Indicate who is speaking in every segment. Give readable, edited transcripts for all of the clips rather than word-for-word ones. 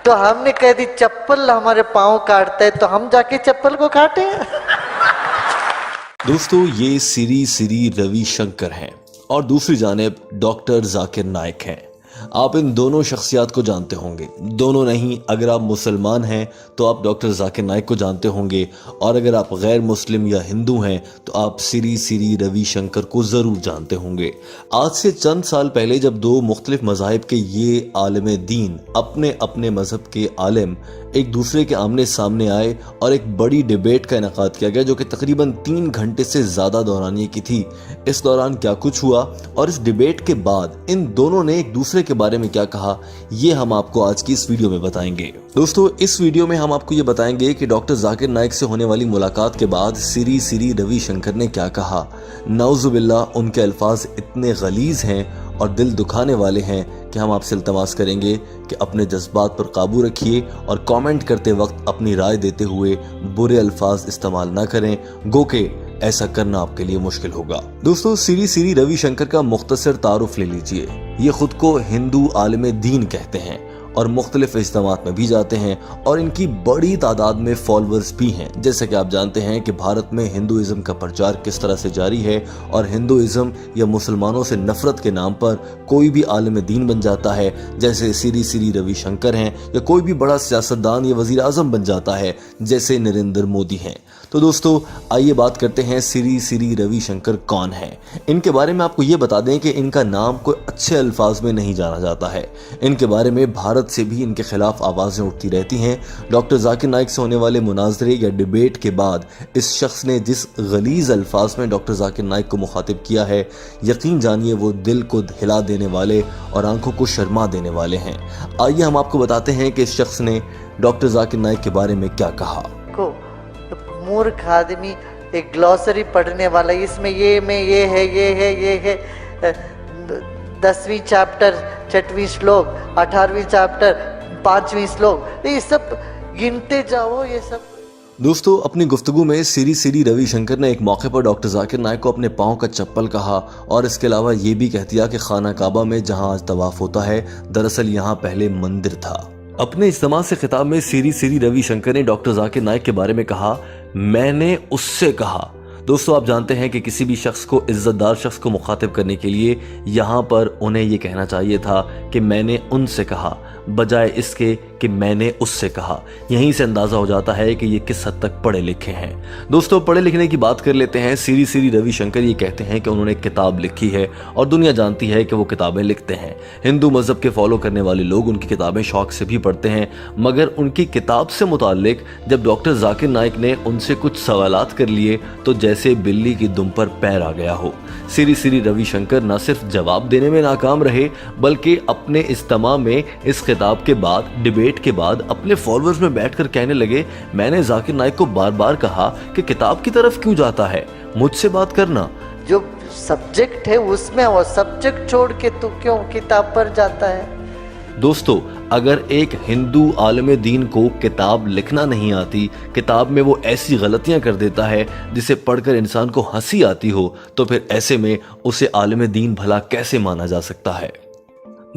Speaker 1: तो हमने कह दी चप्पल हमारे पाँव काटता है तो हम जाके चप्पल को काटे।
Speaker 2: दोस्तों, ये सिरी रविशंकर हैं और दूसरी जानिब डॉक्टर जाकिर नाइक हैं। आप इन दोनों शख्सियात को जानते होंगे। दोनों नहीं, अगर आप मुसलमान हैं तो आप डॉक्टर जाकिर नाइक को जानते होंगे, और अगर आप गैर मुस्लिम या हिंदू हैं तो आप सिरी रविशंकर को ज़रूर जानते होंगे। आज से चंद साल पहले जब दो मुख्तलिफ मज़ाहिब के ये आलिम दीन, अपने अपने मज़हब के आलिम, एक दूसरे के आमने सामने आए और एक बड़ी डिबेट का इनेकाद किया गया जो कि तकरीबन 3 घंटे से ज़्यादा दौरानिए की थी। इस दौरान क्या कुछ हुआ और इस डिबेट के बाद इन दोनों ने एक दूसरे के बारे में क्या कहा, ये हम आपको आज की इस वीडियो में बताएंगे। दोस्तों, इस वीडियो में हम आपको ये बताएंगे कि डॉक्टर जाकिर नाइक से होने वाली मुलाकात के बाद सिरी रविशंकर ने क्या कहा। नाउजुबिल्लाह, उनके अल्फाज इतने गलीज हैं और दिल दुखाने वाले हैं कि हम आपसे इल्तमास करेंगे कि अपने जज्बात पर काबू रखिए और कमेंट करते वक्त अपनी राय देते हुए बुरे अल्फाज इस्तेमाल ना करें, गो के ऐसा करना आपके लिए मुश्किल होगा। दोस्तों, सिरी रविशंकर का मुख्तसर तारुफ ले लीजिए। ये खुद को हिंदू आलिम दीन कहते हैं और मुख्तलिफ इज्तिमात में भी जाते हैं और इनकी बड़ी तादाद में फॉलोअर्स भी हैं। जैसे कि आप जानते हैं कि भारत में हिंदुइज्म का प्रचार किस तरह से जारी है और हिंदुइज्म या मुसलमानों से नफरत के नाम पर कोई भी आलिम दीन बन जाता है, जैसे सिरी रविशंकर हैं, या कोई भी बड़ा सियासतदान या वजीर आजम बन जाता है जैसे नरेंद्र मोदी हैं। तो दोस्तों, आइए बात करते हैं सिरी रविशंकर कौन है। इनके बारे में आपको ये बता दें कि इनका नाम कोई अच्छे अल्फाज में नहीं जाना जाता है। इनके बारे में भारत से भी इनके खिलाफ आवाज़ें उठती रहती हैं। डॉक्टर जाकिर नाइक से होने वाले मुनाजरे या डिबेट के बाद इस शख्स ने जिस गलीज अल्फाज में डॉक्टर जाकिर नाइक को मुखातिब किया है, यकीन जानिए वो दिल को हिला देने वाले और आंखों को शर्मा देने वाले हैं। आइए हम आपको बताते हैं कि इस शख्स ने डॉक्टर जाकिर नाइक के बारे में क्या कहा।
Speaker 1: मूर्ख आदमी एक ग्लॉसरी पढ़ने वाला, इसमें ये में ये है 10वीं चैप्टर 6वीं श्लोक, 18वीं चैप्टर 5वीं श्लोक, ये सब गिनते जाओ। ये सब
Speaker 2: दोस्तों, अपनी गुफ्तगू में सिरी रविशंकर ने एक मौके पर डॉक्टर जाकिर नाइक को अपने पाँव का चप्पल कहा और इसके अलावा ये भी कह दिया कि खाना काबा में जहां आज तवाफ होता है, दरअसल यहाँ पहले मंदिर था। अपने इज्तिमा से खिताब में सिरी रविशंकर ने डॉक्टर जाकिर नाइक के बारे में कहा, मैंने उससे कहा। दोस्तों, आप जानते हैं कि किसी भी शख्स को, इज्जतदार शख्स को मुखातिब करने के लिए यहाँ पर उन्हें ये कहना चाहिए था कि मैंने उनसे कहा, बजाय इसके कि मैंने उससे कहा। यहीं से अंदाज़ा हो जाता है कि ये किस हद तक पढ़े लिखे हैं। दोस्तों, पढ़े लिखने की बात कर लेते हैं। सिरी रविशंकर ये कहते हैं कि उन्होंने एक किताब लिखी है और दुनिया जानती है कि वो किताबें लिखते हैं। हिंदू मज़हब के फॉलो करने वाले लोग उनकी किताबें शौक से भी पढ़ते हैं, मगर उनकी किताब से मुताल्लिक जब डॉक्टर जाकिर नाइक ने उनसे कुछ सवालात कर लिए तो जैसे बिल्ली की दुम पर पैर आ गया हो। सिरी रविशंकर न सिर्फ जवाब देने में नाकाम रहे, बल्कि अपने इज्तिमा में इस किताब के बाद, डिबेट के बाद, अपने फॉलोअर्स में बैठकर कहने लगे, मैंने जाकिर नाइक को बार बार कहा कि किताब की तरफ क्यों जाता है, मुझसे बात करना।
Speaker 1: जो सब्जेक्ट है उसमें, वो सब्जेक्ट छोड़ के तू क्यों किताब पर जाता है।
Speaker 2: दोस्तों, अगर एक हिंदू आलिम दीन को किताब लिखना नहीं आती, किताब में वो ऐसी गलतियां कर देता है जिसे पढ़कर इंसान को हंसी आती हो, तो फिर ऐसे में उसे आलिम दीन भला कैसे माना जा सकता है।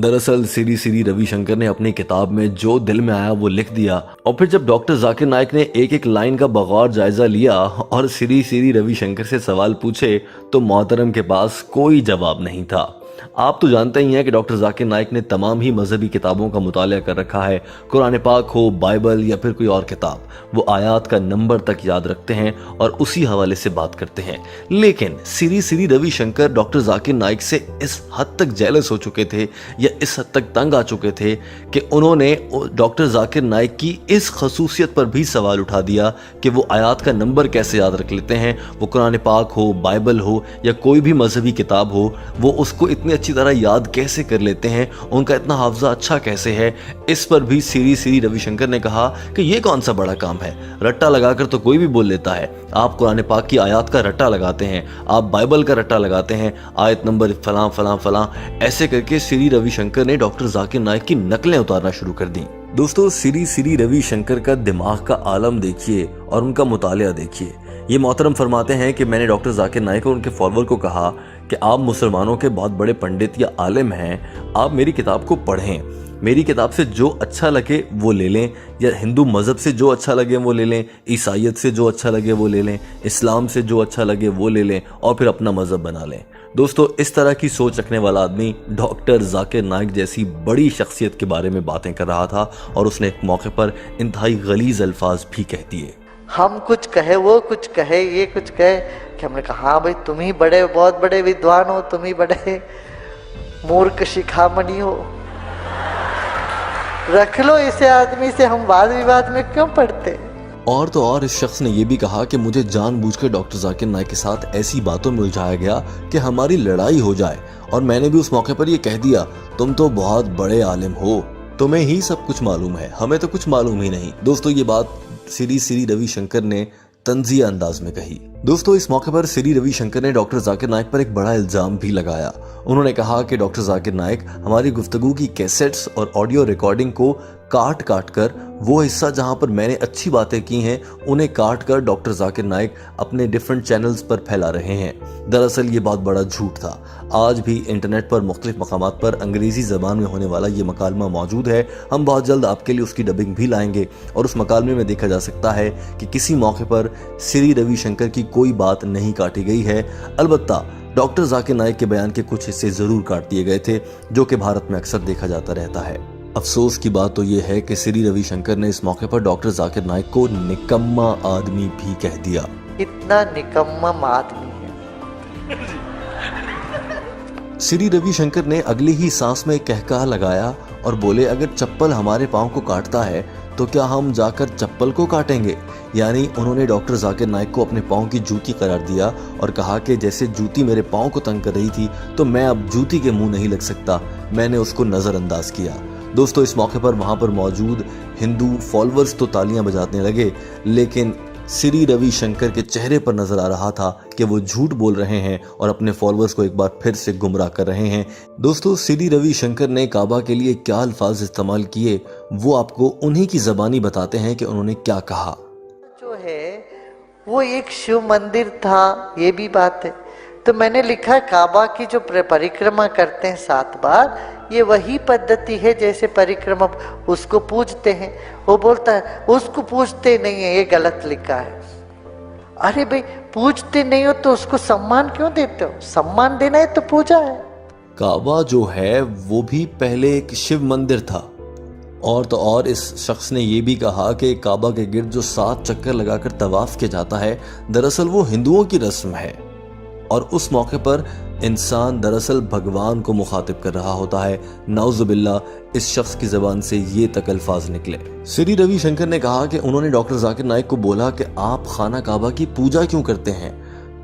Speaker 2: दरअसल सिरी रविशंकर ने अपनी किताब में जो दिल में आया वो लिख दिया, और फिर जब डॉक्टर जाकिर नाइक ने एक एक लाइन का बगौर जायजा लिया और सिरी रविशंकर से सवाल पूछे तो मोहतरम के पास कोई जवाब नहीं था। आप तो जानते ही हैं कि डॉक्टर जाकिर नाइक ने तमाम ही मजहबी किताबों का मुताला कर रखा है। कुरान पाक हो, बाइबल या फिर कोई और किताब, वो आयात का नंबर तक याद रखते हैं और उसी हवाले से बात करते हैं। लेकिन सिरी रविशंकर डॉक्टर जाकिर नाइक से इस हद तक जेलस हो चुके थे या इस हद तक तंग आ चुके थे कि उन्होंने डॉक्टर जाकिर नाइक की इस खसूसियत पर भी सवाल उठा दिया कि वो आयात का नंबर कैसे याद रख लेते हैं। वो कुरान पाक हो, बाइबल हो या कोई भी मजहबी किताब हो, वो उसको इतनी अच्छी तरह याद कैसे कर लेते हैं, उनका इतना हाफजा अच्छा कैसे है। इस पर भी सिरी रविशंकर ने कहा कि ये कौन सा बड़ा काम है, रट्टा लगाकर तो कोई भी बोल लेता है। आप कुरान पाक की आयत का रट्टा लगाते हैं, आप बाइबल का रट्टा लगाते हैं, आयत नंबर फलां फलां फलां, ऐसे करके सिरी रविशंकर ने डॉक्टर जाकिर नाइक की नकलें उतारना शुरू कर दी। दोस्तों, सिरी रविशंकर का दिमाग का आलम देखिए और उनका मुतालिया देखिए। ये मोहतरम फरमाते हैं कि मैंने डॉक्टर जाकिर नाइक और उनके फॉलोअर को कहा कि आप मुसलमानों के बहुत बड़े पंडित या आलिम हैं, आप मेरी किताब को पढ़ें मेरी किताब से जो अच्छा लगे वो ले लें, या हिंदू मज़हब से जो अच्छा लगे वो ले लें, ईसाइयत से जो अच्छा लगे वो ले लें, इस्लाम से जो अच्छा लगे वो ले लें और फिर अपना मज़हब बना लें। दोस्तों, इस तरह की सोच रखने वाला आदमी डॉक्टर जाकिर नाइक जैसी बड़ी शख्सियत के बारे में बातें कर रहा था और उसने एक मौके पर इंतहाई गलीज अल्फाज भी कह दिए।
Speaker 1: हम कुछ कहे, वो कुछ कहे, ये कुछ कहे कि हमने कहा हाँ भाई तुम ही बड़े, बहुत बड़े विद्वान हो, तुम ही बड़े मूर्ख शिखामणि हो, रख लो इसे आदमी से, हम वाद विवाद में क्यों पड़ते।
Speaker 2: और तो और इस शख्स ने यह भी कहा कि मुझे जानबूझकर डॉक्टर जाकिर नाइक के साथ ऐसी बातों में उलझाया गया कि हमारी लड़ाई हो जाए, और मैंने भी उस मौके पर यह कह दिया तुम तो बहुत बड़े आलिम हो, तुम्हें ही सब कुछ मालूम है, हमें तो कुछ मालूम ही नहीं। दोस्तों, ये बात श्री रविशंकर ने तंजिया अंदाज में कही। दोस्तों, इस मौके पर श्री रविशंकर ने डॉक्टर जाकिर नाइक पर एक बड़ा इल्जाम भी लगाया। उन्होंने कहा कि डॉक्टर जाकिर नाइक हमारी गुफ्तगू की कैसेट्स और ऑडियो रिकॉर्डिंग को काट काट कर, वो हिस्सा जहां पर मैंने अच्छी बातें की हैं उन्हें काट कर डॉक्टर जाकिर नाइक अपने डिफरेंट चैनल्स पर फैला रहे हैं। दरअसल ये बात बड़ा झूठ था। आज भी इंटरनेट पर मुख्तलिफ मकामात पर अंग्रेजी ज़बान में होने वाला ये मकालमा मौजूद है। हम बहुत जल्द आपके लिए उसकी डबिंग भी लाएंगे और उस मकालमे में देखा जा सकता है कि किसी मौके पर श्री रविशंकर की कोई बात नहीं काटी गई है। अलबत्ता डॉक्टर जाकिर नाइक के बयान के कुछ हिस्से जरूर काट दिए गए थे, जो कि भारत में अक्सर देखा जाता रहता है। अफसोस की बात तो यह है कि श्री रविशंकर ने इस मौके पर डॉक्टर जाकिर नाइक को निकम्मा आदमी भी कह दिया।
Speaker 1: इतना निकम्मा आदमी है।
Speaker 2: श्री रविशंकर ने अगली ही सांस में कहका लगाया और बोले, अगर चप्पल हमारे पाँव को काटता है तो क्या हम जाकर चप्पल को काटेंगे। यानी उन्होंने डॉक्टर जाकिर नाइक को अपने पाँव की जूती करार दिया और कहा कि जैसे जूती मेरे पाँव को तंग कर रही थी तो मैं अब जूती के मुंह नहीं लग सकता। मैंने उसको नज़रअंदाज किया। दोस्तों, इस मौके पर वहाँ पर मौजूद हिंदू फॉलोअर्स तो तालियां बजाने लगे, लेकिन श्री रविशंकर के चेहरे पर नजर आ रहा था कि वो झूठ बोल रहे हैं और अपने फॉलोअर्स को एक बार फिर से गुमराह कर रहे हैं। दोस्तों, श्री रविशंकर ने काबा के लिए क्या अल्फाज इस्तेमाल किए वो आपको उन्हीं की ज़बानी बताते हैं कि उन्होंने क्या कहा।
Speaker 1: जो है वो एक शिव मंदिर था, ये भी बात है। तो मैंने लिखा काबा की जो परिक्रमा करते हैं 7 बार, ये वही पद्धति है जैसे परिक्रमा उसको पूजते हैं। वो बोलता है उसको पूजते नहीं है, ये गलत लिखा है। अरे भाई, पूजते नहीं हो तो उसको सम्मान क्यों देते हो? सम्मान देना है तो पूजा है।
Speaker 2: काबा जो है वो भी पहले एक शिव मंदिर था। और तो और इस शख्स ने यह भी कहा कि काबा के गिर्द जो 7 चक्कर लगाकर तवाफ किया जाता है, दरअसल वो हिंदुओं की रस्म है और उस मौके पर इंसान दरअसल भगवान को मुखातिब कर रहा होता है। नाउजुबिल्ला, इस शख्स की जबान से ये तक अल्फाज निकले। श्री रविशंकर ने कहा कि उन्होंने डॉक्टर जाकिर नाइक को बोला कि आप खाना काबा की पूजा क्यों करते हैं।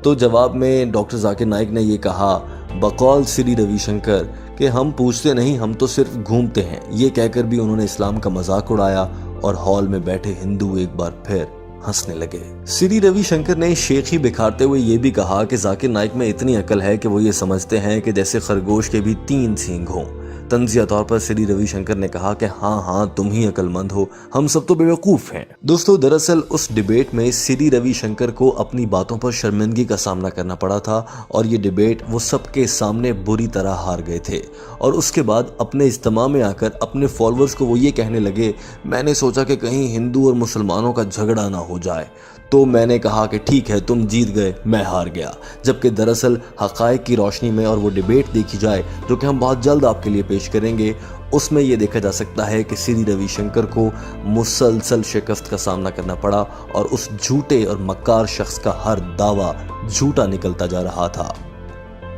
Speaker 2: तो जवाब में डॉक्टर जाकिर नाइक ने यह कहा बकौल श्री रविशंकर कि हम पूछते नहीं, हम तो सिर्फ घूमते हैं। ये कहकर भी उन्होंने इस्लाम का मजाक उड़ाया और हॉल में बैठे हिंदू एक बार फिर हंसने लगे। श्री रविशंकर ने शेखी बिखारते हुए ये भी कहा कि जाकिर नाइक में इतनी अकल है कि वो ये समझते हैं कि जैसे खरगोश के भी 3 सींग हों। तंजिया तौर पर श्री रविशंकर ने कहा कि हाँ तुम ही अकलमंद हो, हम सब तो बेवकूफ हैं। दोस्तों, दरअसल उस डिबेट में श्री रविशंकर को अपनी बातों पर शर्मिंदगी का सामना करना पड़ा था और ये डिबेट वो सबके सामने बुरी तरह हार गए थे। और उसके बाद अपने इज्तिमा में आकर अपने फॉलोअर्स को वो ये कहने लगे, मैंने सोचा कि कहीं हिंदू और मुसलमानों का झगड़ा ना हो जाए, तो मैंने कहा कि ठीक है तुम जीत गए, मैं हार गया। जबकि दरअसल हक़ाइक़ की रोशनी में और वो डिबेट देखी जाए जो कि हम बहुत जल्द आपके लिए पेश करेंगे, उसमें यह देखा जा सकता है कि श्री रविशंकर को मुसलसल शिकस्त का सामना करना पड़ा और उस झूठे और मक्कार शख्स का हर दावा झूठा निकलता जा रहा था।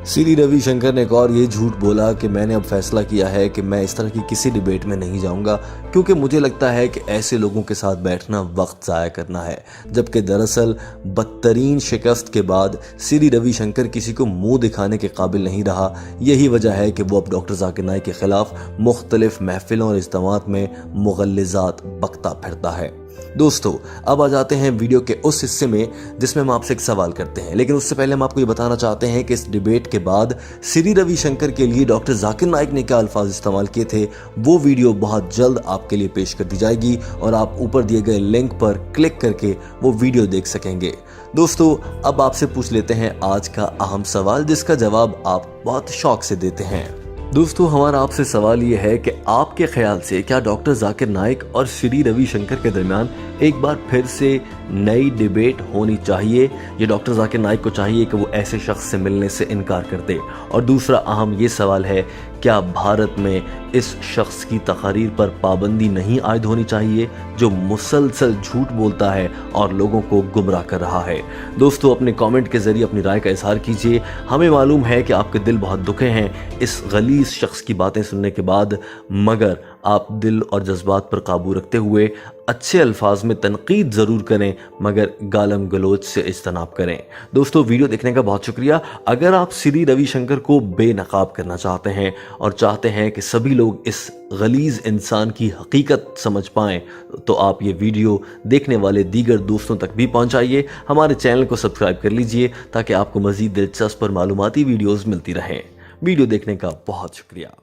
Speaker 2: श्री रविशंकर ने एक और ये झूठ बोला कि मैंने अब फैसला किया है कि मैं इस तरह की किसी डिबेट में नहीं जाऊंगा क्योंकि मुझे लगता है कि ऐसे लोगों के साथ बैठना वक्त ज़ाया करना है। जबकि दरअसल बदतरीन शिकस्त के बाद श्री रविशंकर किसी को मुंह दिखाने के काबिल नहीं रहा। यही वजह है कि वो अब डॉक्टर जाकिर नाइक के खिलाफ मुख्तलिफ महफिलों और इज्तिमात में मुगल्लिज़ात बकता फिरता है। दोस्तों, अब आ जाते हैं वीडियो के उस हिस्से में जिसमें हम आपसे एक सवाल करते हैं, लेकिन उससे पहले हम आपको ये बताना चाहते हैं कि इस डिबेट के बाद श्री रविशंकर के लिए डॉक्टर जाकिर नाइक ने क्या अल्फाज इस्तेमाल किए थे, वो वीडियो बहुत जल्द आपके लिए पेश कर दी जाएगी और आप ऊपर दिए गए लिंक पर क्लिक करके वो वीडियो देख सकेंगे। दोस्तों, अब आपसे पूछ लेते हैं आज का अहम सवाल जिसका जवाब आप बहुत शौक से देते हैं। दोस्तों हमारा आपसे सवाल ये है कि आपके ख्याल से क्या डॉक्टर जाकिर नाइक और श्री रविशंकर के दरमियान एक बार फिर से नई डिबेट होनी चाहिए? ये डॉक्टर जाकिर नाइक को चाहिए कि वो ऐसे शख्स से मिलने से इनकार कर दे। और दूसरा अहम ये सवाल है, क्या भारत में इस शख्स की तकारीर पर पाबंदी नहीं आयद होनी चाहिए जो मुसलसल झूठ बोलता है और लोगों को गुमराह कर रहा है? दोस्तों अपने कमेंट के जरिए अपनी राय का इजहार कीजिए। हमें मालूम है कि आपके दिल बहुत दुखे हैं इस गलीज शख्स की बातें सुनने के बाद, मगर आप दिल और जज्बात पर काबू रखते हुए अच्छे अल्फाज में तनकीद ज़रूर करें, मगर गालम गलोच से इज्तनाब करें। दोस्तों वीडियो देखने का बहुत शुक्रिया। अगर आप श्री रविशंकर को बेनकाब करना चाहते हैं और चाहते हैं कि सभी लोग इस गलीज इंसान की हकीकत समझ पाएं, तो आप ये वीडियो देखने वाले दीगर दोस्तों तक भी पहुंचाइए। हमारे चैनल को सब्सक्राइब कर लीजिए ताकि आपको मज़ीद दिलचस्प और मालूमाती वीडियोज़ मिलती रहें। वीडियो देखने का बहुत शुक्रिया।